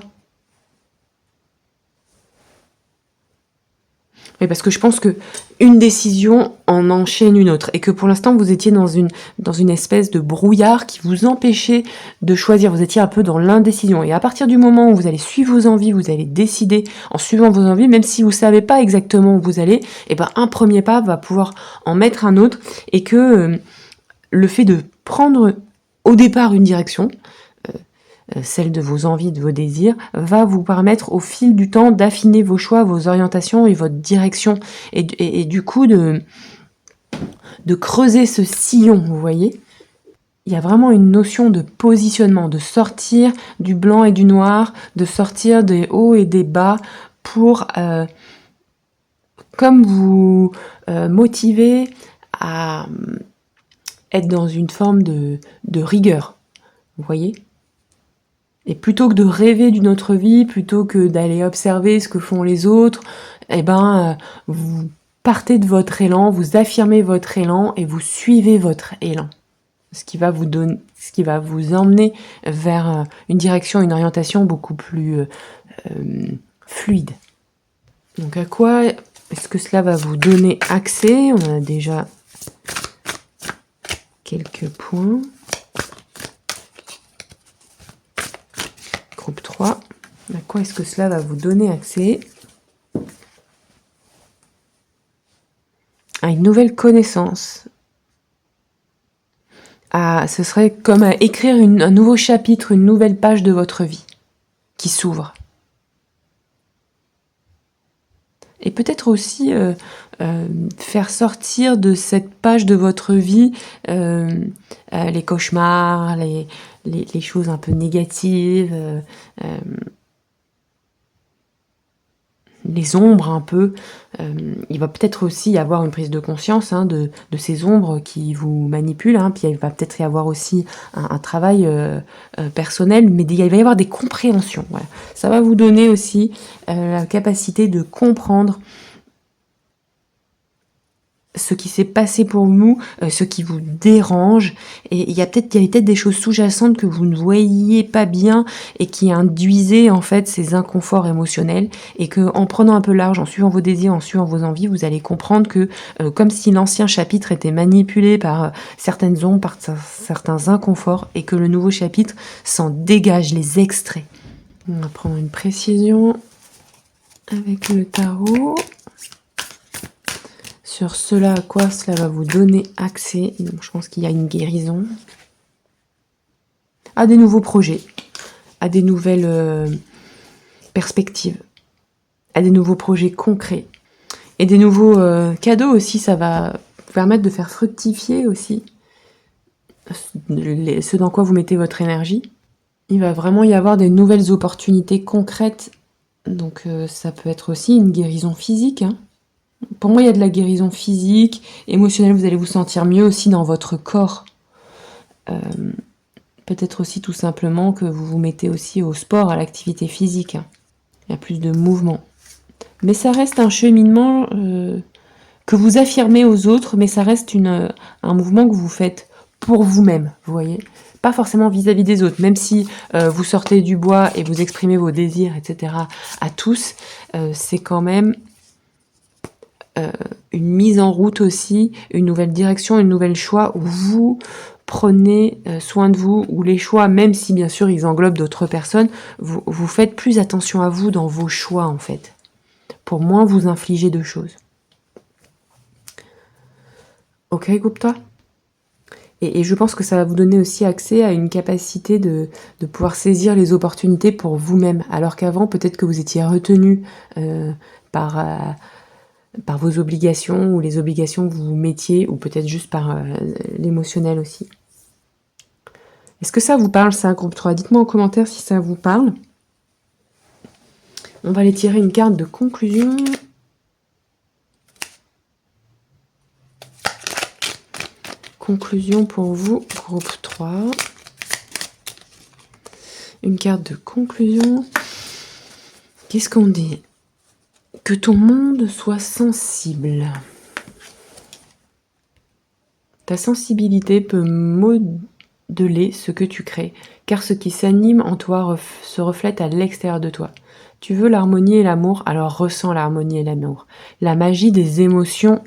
Oui, parce que je pense que une décision en enchaîne une autre et que pour l'instant vous étiez dans une espèce de brouillard qui vous empêchait de choisir. Vous étiez un peu dans l'indécision et à partir du moment où vous allez suivre vos envies, vous allez décider en suivant vos envies, même si vous savez pas exactement où vous allez, un premier pas va pouvoir en mettre un autre et que le fait de prendre au départ une direction, celle de vos envies, de vos désirs, va vous permettre au fil du temps d'affiner vos choix, vos orientations et votre direction. Et du coup, de creuser ce sillon, vous voyez. Il y a vraiment une notion de positionnement, de sortir du blanc et du noir, de sortir des hauts et des bas pour, comme vous motiver à être dans une forme de rigueur, vous voyez. Et plutôt que de rêver d'une autre vie, plutôt que d'aller observer ce que font les autres, vous partez de votre élan, vous affirmez votre élan et vous suivez votre élan. Ce qui va vous emmener vers une direction, une orientation beaucoup plus fluide. Donc à quoi est-ce que cela va vous donner accès? On a déjà quelques points. Groupe 3, à quoi est-ce que cela va vous donner accès? À une nouvelle connaissance. Ce serait comme écrire un nouveau chapitre, une nouvelle page de votre vie qui s'ouvre. Et peut-être aussi faire sortir de cette page de votre vie les cauchemars, les choses un peu négatives, les ombres un peu. Il va peut-être aussi y avoir une prise de conscience de ces ombres qui vous manipulent, puis il va peut-être y avoir aussi un travail personnel, mais il va y avoir des compréhensions. Voilà. Ça va vous donner aussi la capacité de comprendre ce qui s'est passé pour vous, ce qui vous dérange, et il y avait peut-être des choses sous-jacentes que vous ne voyiez pas bien et qui induisaient en fait ces inconforts émotionnels, et que en prenant un peu large, en suivant vos désirs, en suivant vos envies, vous allez comprendre que comme si l'ancien chapitre était manipulé par certaines ombres, par certains inconforts, et que le nouveau chapitre s'en dégage, les extraits. On va prendre une précision avec le tarot. Sur cela, à quoi cela va vous donner accès? Donc, je pense qu'il y a une guérison. À des nouveaux projets, à des nouvelles perspectives, à des nouveaux projets concrets. Et des nouveaux cadeaux aussi, ça va vous permettre de faire fructifier aussi ce dans quoi vous mettez votre énergie. Il va vraiment y avoir des nouvelles opportunités concrètes. Donc ça peut être aussi une guérison physique, hein. Pour moi, il y a de la guérison physique, émotionnelle, vous allez vous sentir mieux aussi dans votre corps. Peut-être aussi tout simplement que vous vous mettez aussi au sport, à l'activité physique, hein. Il y a plus de mouvement. Mais ça reste un cheminement que vous affirmez aux autres, mais ça reste un mouvement que vous faites pour vous-même, vous voyez. Pas forcément vis-à-vis des autres, même si vous sortez du bois et vous exprimez vos désirs, etc. à tous, c'est quand même une mise en route aussi, une nouvelle direction, une nouvelle choix où vous prenez soin de vous, où les choix, même si bien sûr ils englobent d'autres personnes, vous faites plus attention à vous dans vos choix en fait, pour moins vous infliger de choses. Ok, Gupta? Et je pense que ça va vous donner aussi accès à une capacité de pouvoir saisir les opportunités pour vous-même, alors qu'avant, peut-être que vous étiez retenu par vos obligations ou les obligations que vous vous mettiez, ou peut-être juste par l'émotionnel aussi. Est-ce que ça vous parle, ça, groupe 3? Dites-moi en commentaire si ça vous parle. On va aller tirer une carte de conclusion. Conclusion pour vous, groupe 3. Une carte de conclusion. Qu'est-ce qu'on dit? Que ton monde soit sensible. Ta sensibilité peut modeler ce que tu crées, car ce qui s'anime en toi se reflète à l'extérieur de toi. Tu veux l'harmonie et l'amour, alors ressens l'harmonie et l'amour. La magie des émotions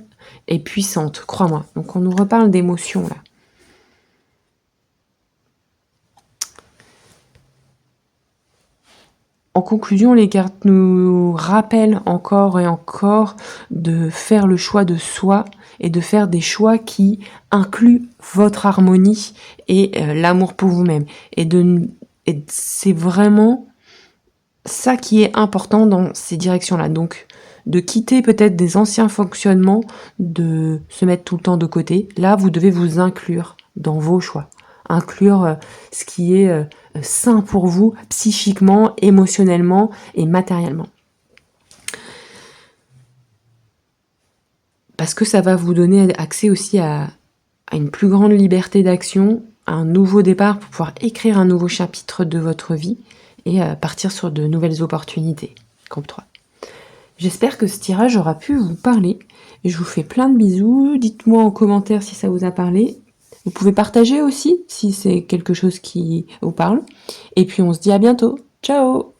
est puissante, crois-moi. Donc on nous reparle d'émotions là. En conclusion, les cartes nous rappellent encore et encore de faire le choix de soi et de faire des choix qui incluent votre harmonie et l'amour pour vous-même. Et c'est vraiment ça qui est important dans ces directions-là. Donc, de quitter peut-être des anciens fonctionnements, de se mettre tout le temps de côté. Là, vous devez vous inclure dans vos choix. Inclure ce qui est sain pour vous, psychiquement, émotionnellement et matériellement. Parce que ça va vous donner accès aussi à une plus grande liberté d'action, à un nouveau départ pour pouvoir écrire un nouveau chapitre de votre vie et partir sur de nouvelles opportunités. Groupe 3. J'espère que ce tirage aura pu vous parler. Je vous fais plein de bisous. Dites-moi en commentaire si ça vous a parlé. Vous pouvez partager aussi si c'est quelque chose qui vous parle. Et puis on se dit à bientôt. Ciao!